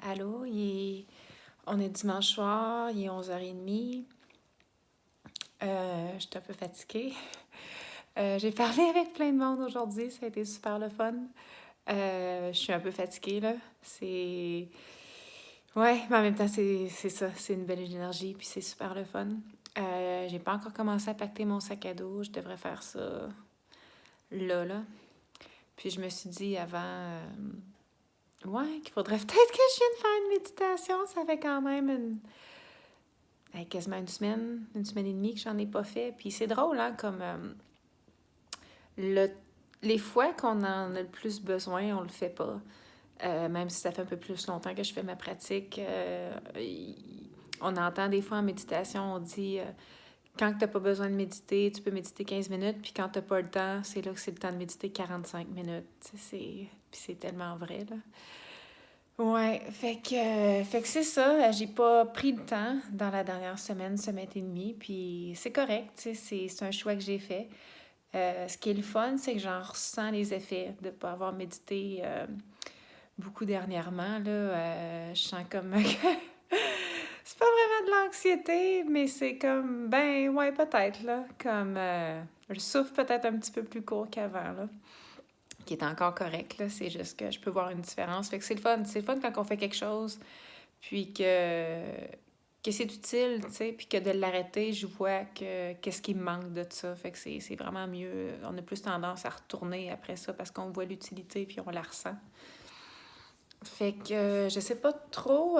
Allô, on est dimanche soir, il est 11h30. Je suis un peu fatiguée. J'ai parlé avec plein de monde aujourd'hui, ça a été super le fun. Je suis un peu fatiguée, là. C'est... Ouais, mais en même temps, c'est ça, c'est une belle énergie, puis c'est super le fun. J'ai pas encore commencé à pacter mon sac à dos, je devrais faire ça là. Puis je me suis dit avant... ouais, qu'il faudrait peut-être que je vienne faire une méditation. Ça fait quand même quasiment une semaine et demie que j'en ai pas fait. Puis c'est drôle, hein, comme le, les fois qu'on en a le plus besoin, on le fait pas. Même si ça fait un peu plus longtemps que je fais ma pratique, on entend des fois en méditation, on dit quand tu n'as pas besoin de méditer, tu peux méditer 15 minutes, puis quand tu n'as pas le temps, c'est là que c'est le temps de méditer 45 minutes. Puis c'est tellement vrai, là. Ouais, fait que c'est ça. J'ai pas pris le temps dans la dernière semaine et demie, puis c'est correct, tu sais, c'est un choix que j'ai fait. Ce qui est le fun, c'est que j'en ressens les effets de pas avoir médité beaucoup dernièrement, là. Je sens comme c'est pas vraiment de l'anxiété, mais c'est comme, ben ouais, peut-être, là. Comme le souffle peut-être un petit peu plus court qu'avant, là, qui est encore correct, là. C'est juste que je peux voir une différence. Fait que c'est le fun. C'est le fun quand on fait quelque chose puis que c'est utile, tu sais, puis que de l'arrêter, je vois qu'est-ce qui me manque de ça. Fait que c'est vraiment mieux. On a plus tendance à retourner après ça parce qu'on voit l'utilité puis on la ressent. Fait que je sais pas trop.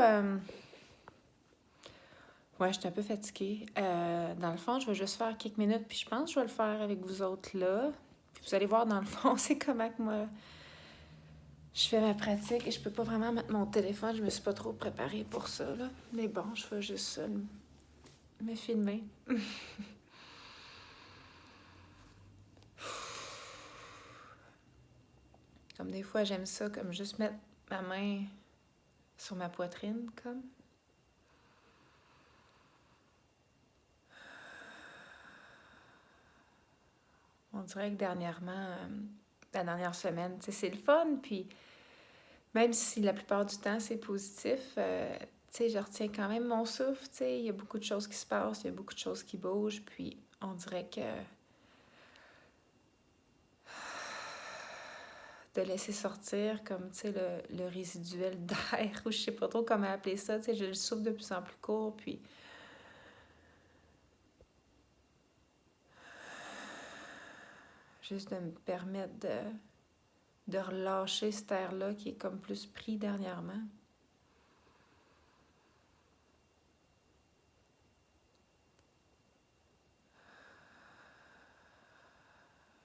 Ouais, je suis un peu fatiguée. Dans le fond, je vais juste faire quelques minutes, puis je pense que je vais le faire avec vous autres là. Puis vous allez voir, dans le fond, c'est comment que moi, je fais ma pratique et je peux pas vraiment mettre mon téléphone. Je me suis pas trop préparée pour ça, là. Mais bon, je vais juste me filmer. Comme des fois, j'aime ça, comme juste mettre ma main sur ma poitrine, comme. On dirait que dernièrement, la dernière semaine, tu sais, c'est le fun, puis même si la plupart du temps, c'est positif, tu sais, je retiens quand même mon souffle, tu sais, il y a beaucoup de choses qui se passent, il y a beaucoup de choses qui bougent, puis on dirait que de laisser sortir comme, tu sais, le résiduel d'air, ou je sais pas trop comment appeler ça, tu sais, je le souffle de plus en plus court, puis juste de me permettre de relâcher cet air-là qui est comme plus pris dernièrement.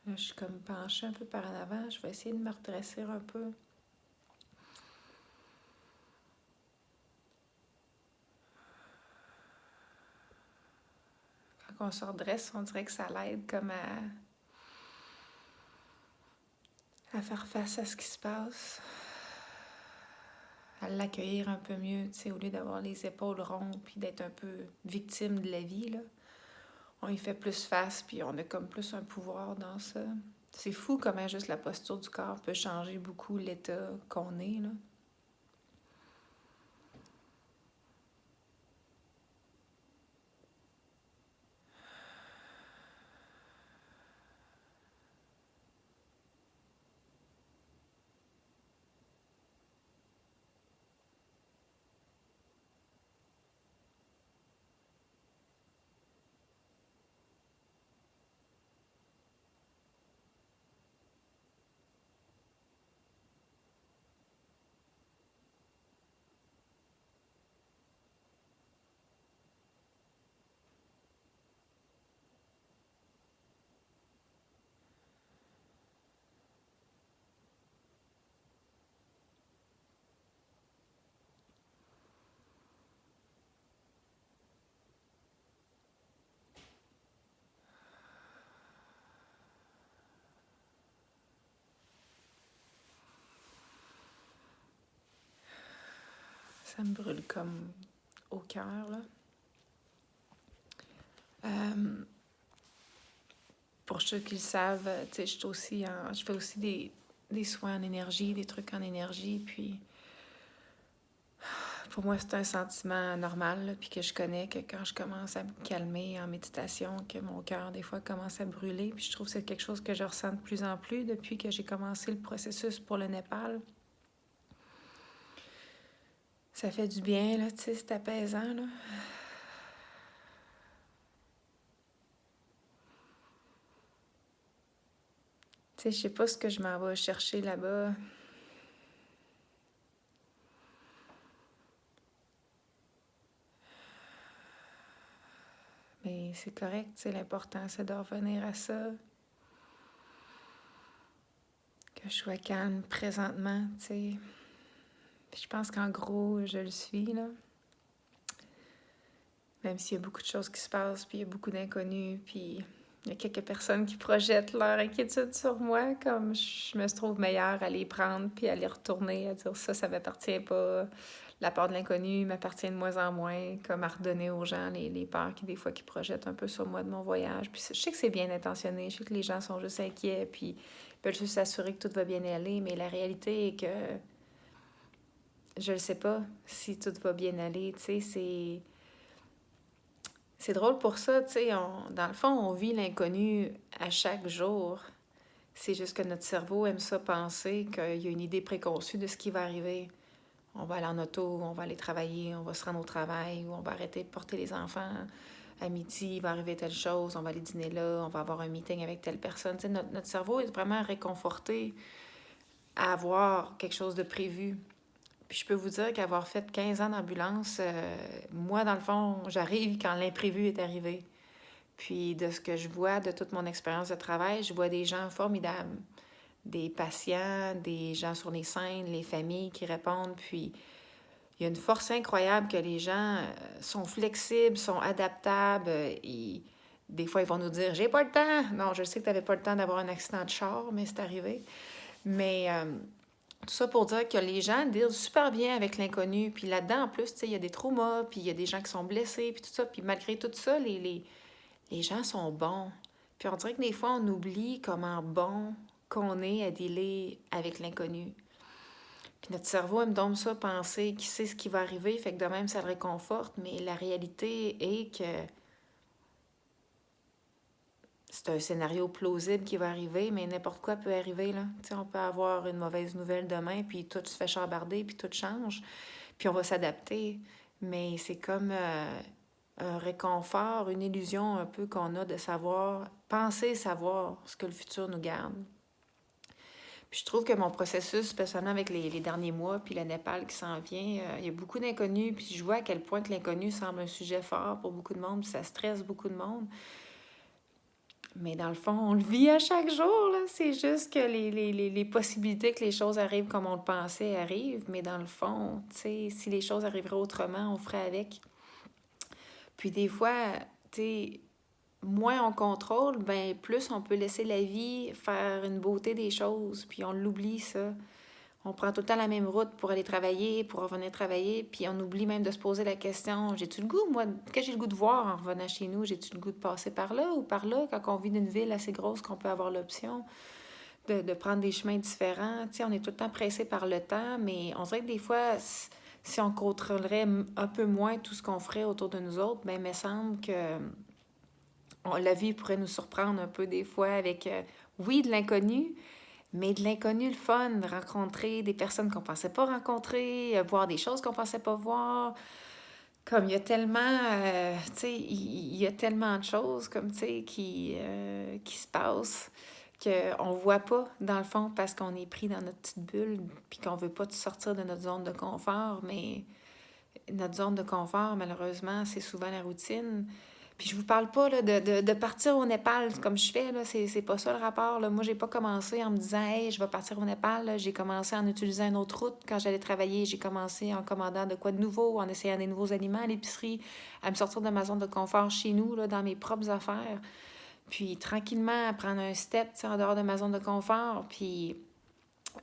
Là, je suis comme penchée un peu par en avant. Je vais essayer de me redresser un peu. Quand on se redresse, on dirait que ça l'aide comme à faire face à ce qui se passe, à l'accueillir un peu mieux, tu sais, au lieu d'avoir les épaules rondes puis d'être un peu victime de la vie, là. On y fait plus face, puis on a comme plus un pouvoir dans ça. C'est fou comment juste la posture du corps peut changer beaucoup l'état qu'on est, là. Ça me brûle comme au cœur, là. Pour ceux qui le savent, tu sais, je fais aussi des soins en énergie, des trucs en énergie, puis Pour moi, c'est un sentiment normal, là, puis que je connais que quand je commence à me calmer en méditation, que mon cœur, des fois, commence à brûler. Puis je trouve que c'est quelque chose que je ressens de plus en plus depuis que j'ai commencé le processus pour le Népal. Ça fait du bien, là, tu sais, c'est apaisant, là. Tu sais, je sais pas ce que je m'en vais chercher là-bas. Mais c'est correct, tu sais, l'important, c'est de revenir à ça. Que je sois calme présentement, tu sais. Puis je pense qu'en gros, je le suis, là. Même s'il y a beaucoup de choses qui se passent, puis il y a beaucoup d'inconnus, puis il y a quelques personnes qui projettent leur inquiétude sur moi, comme je me trouve meilleure à les prendre, puis à les retourner, à dire ça m'appartient pas. La peur de l'inconnu m'appartient de moins en moins, comme à redonner aux gens les peurs qui, des fois, qui projettent un peu sur moi de mon voyage. Puis je sais que c'est bien intentionné, je sais que les gens sont juste inquiets, puis ils veulent juste s'assurer que tout va bien aller, mais la réalité est que je ne sais pas si tout va bien aller, tu sais, c'est drôle pour ça, tu sais, dans le fond, on vit l'inconnu à chaque jour. C'est juste que notre cerveau aime ça penser qu'il y a une idée préconçue de ce qui va arriver. On va aller en auto, on va aller travailler, on va se rendre au travail, ou on va arrêter de porter les enfants. À midi, il va arriver telle chose, on va aller dîner là, on va avoir un meeting avec telle personne. Tu sais, notre cerveau est vraiment réconforté à avoir quelque chose de prévu. Puis je peux vous dire qu'avoir fait 15 ans d'ambulance, moi, dans le fond, j'arrive quand l'imprévu est arrivé. Puis de ce que je vois de toute mon expérience de travail, je vois des gens formidables, des patients, des gens sur les scènes, les familles qui répondent. Puis il y a une force incroyable que les gens sont flexibles, sont adaptables. Des fois, ils vont nous dire « J'ai pas le temps! » Non, je sais que tu n'avais pas le temps d'avoir un accident de char, mais c'est arrivé. Mais tout ça pour dire que les gens dealent super bien avec l'inconnu. Puis là-dedans, en plus, il y a des traumas, puis il y a des gens qui sont blessés, puis tout ça. Puis malgré tout ça, les gens sont bons. Puis on dirait que des fois, on oublie comment bon qu'on est à dealer avec l'inconnu. Puis notre cerveau aime donc ça, penser qu'il sait ce qui va arriver, fait que de même, ça le réconforte. Mais la réalité est que c'est un scénario plausible qui va arriver, mais n'importe quoi peut arriver, là. Tu sais, on peut avoir une mauvaise nouvelle demain, puis tout se fait chambarder, puis tout change, puis on va s'adapter. Mais c'est comme un réconfort, une illusion un peu qu'on a de savoir, penser savoir ce que le futur nous garde. Puis je trouve que mon processus, spécialement avec les derniers mois, puis le Népal qui s'en vient, il y a beaucoup d'inconnus, puis je vois à quel point que l'inconnu semble un sujet fort pour beaucoup de monde, puis ça stresse beaucoup de monde. Mais dans le fond, on le vit à chaque jour, là. C'est juste que les possibilités que les choses arrivent comme on le pensait arrivent. Mais dans le fond, tu sais, si les choses arriveraient autrement, on ferait avec. Puis des fois, tu sais, moins on contrôle, ben plus on peut laisser la vie faire une beauté des choses. Puis on l'oublie, ça. On prend tout le temps la même route pour aller travailler, pour revenir travailler, puis on oublie même de se poser la question, j'ai-tu le goût, moi, qu'est-ce que j'ai le goût de voir en revenant chez nous? J'ai-tu le goût de passer par là ou par là, quand on vit d'une ville assez grosse qu'on peut avoir l'option de prendre des chemins différents? Tu sais, on est tout le temps pressé par le temps, mais on dirait que des fois, si on contrôlerait un peu moins tout ce qu'on ferait autour de nous autres, ben il me semble que la vie pourrait nous surprendre un peu des fois avec, oui, de l'inconnu, mais de l'inconnu, le fun, de rencontrer des personnes qu'on pensait pas rencontrer, voir des choses qu'on pensait pas voir. Comme il y a tellement, tu sais, il y a tellement de choses comme, tu sais, qui se passent qu'on voit pas, dans le fond, parce qu'on est pris dans notre petite bulle, puis qu'on veut pas sortir de notre zone de confort. Mais notre zone de confort, malheureusement, c'est souvent la routine. Puis je vous parle pas là, de partir au Népal comme je fais, là, c'est pas ça le rapport. Là. Moi, j'ai pas commencé en me disant Hey, je vais partir au Népal. Là. J'ai commencé en utilisant une autre route quand j'allais travailler. J'ai commencé en commandant de quoi de nouveau, en essayant des nouveaux aliments à l'épicerie, à me sortir de ma zone de confort chez nous, là, dans mes propres affaires. Puis tranquillement, à prendre un step en dehors de ma zone de confort. Puis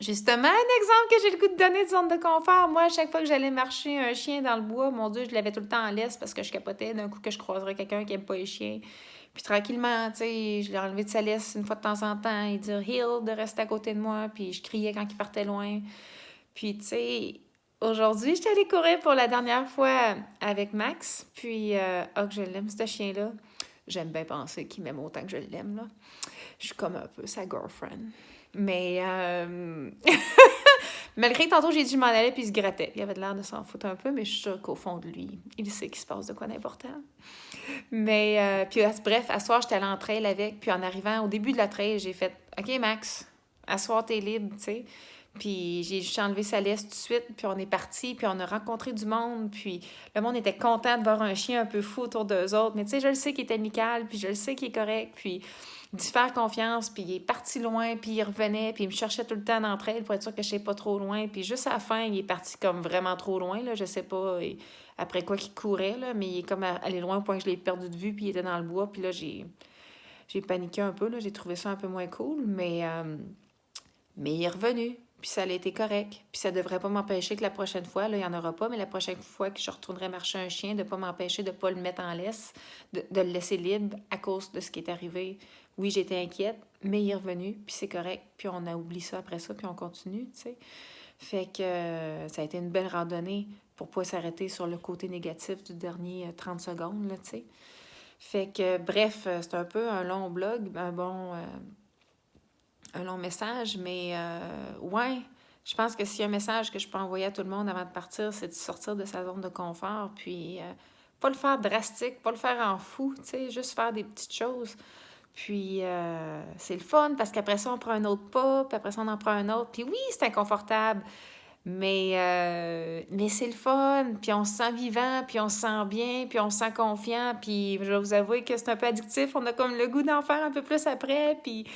justement, un exemple que j'ai le goût de donner de zone de confort. Moi, à chaque fois que j'allais marcher un chien dans le bois, mon Dieu, je l'avais tout le temps en laisse parce que je capotais d'un coup que je croiserais quelqu'un qui aime pas les chiens. Puis tranquillement, tu sais, je l'ai enlevé de sa laisse une fois de temps en temps. Il dit « Hill » de rester à côté de moi. Puis je criais quand il partait loin. Puis, tu sais, Aujourd'hui, je suis allée courir pour la dernière fois avec Max. Puis, que je l'aime, ce chien-là. J'aime bien penser qu'il m'aime autant que je l'aime, là. Je suis comme un peu sa girlfriend. Mais, malgré que tantôt, j'ai dit que je m'en allais, puis il se grattait. Il avait l'air de s'en foutre un peu, mais je suis sûre qu'au fond de lui, il sait qu'il se passe de quoi d'important. Mais, puis, bref, à soir, j'étais allée en trail avec. Puis, en arrivant au début de la trail, j'ai fait OK, Max, à soir, t'es libre, tu sais. Puis, j'ai juste enlevé sa laisse tout de suite. Puis, on est parti. Puis, on a rencontré du monde. Puis, le monde était content de voir un chien un peu fou autour d'eux autres. Mais, tu sais, je le sais qu'il est amical. Puis, je le sais qu'il est correct. Puis, d'y faire confiance. Puis, il est parti loin. Puis, il revenait. Puis, il me cherchait tout le temps d'entre elles pour être sûr que je sais pas trop loin. Puis, juste à la fin, il est parti comme vraiment trop loin, là. Je sais pas. Après quoi qu'il courait, là, mais il est comme allé loin au point que je l'ai perdu de vue, puis il était dans le bois, puis là, j'ai paniqué un peu, là, j'ai trouvé ça un peu moins cool, mais il est revenu, puis ça a été correct, puis ça devrait pas m'empêcher que la prochaine fois, là, il n'y en aura pas, mais la prochaine fois que je retournerai marcher un chien, de pas m'empêcher de pas le mettre en laisse, de le laisser libre à cause de ce qui est arrivé. Oui, j'étais inquiète, mais il est revenu, puis c'est correct, puis on a oublié ça après ça, puis on continue, tu sais. Fait que ça a été une belle randonnée pour pas s'arrêter sur le côté négatif du dernier 30 secondes, là, tu sais. Fait que, bref, c'est un peu un long blog, un long message, mais ouais, je pense que s'il y a un message que je peux envoyer à tout le monde avant de partir, c'est de sortir de sa zone de confort, puis pas le faire drastique, pas le faire en fou, tu sais, juste faire des petites choses. Puis c'est le fun parce qu'après ça, on prend un autre pas, puis après ça, on en prend un autre. Puis oui, c'est inconfortable, mais c'est le fun, puis on se sent vivant, puis on se sent bien, puis on se sent confiant, puis je vais vous avouer que c'est un peu addictif, on a comme le goût d'en faire un peu plus après, puis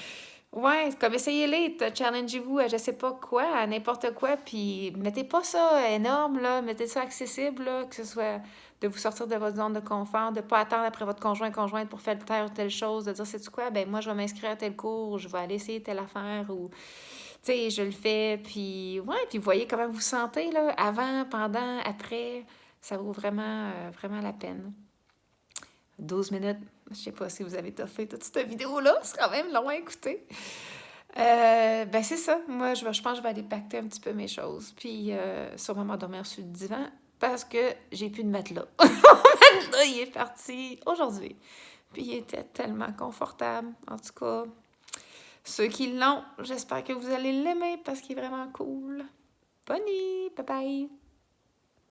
ouais, c'est comme essayez-les, challengez-vous à je sais pas quoi, à n'importe quoi, puis mettez pas ça énorme, là, mettez ça accessible, là, que ce soit de vous sortir de votre zone de confort, de pas attendre après votre conjointe pour faire telle ou telle chose, de dire, sais-tu quoi, ben moi, je vais m'inscrire à tel cours, je vais aller essayer telle affaire, ou tu sais, je le fais, puis ouais, puis vous voyez comment vous vous sentez, là, avant, pendant, après, ça vaut vraiment, vraiment la peine. 12 minutes, je sais pas si vous avez toffé toute cette vidéo-là, c'est quand même long à écouter. Ben c'est ça, moi, je pense que je vais aller pacter un petit peu mes choses, puis sûrement m'endormir sur le divan, parce que j'ai plus de matelas. Mon matelas, il est parti aujourd'hui, puis il était tellement confortable, en tout cas. Ceux qui l'ont, j'espère que vous allez l'aimer parce qu'il est vraiment cool. Bonne nuit, bye bye!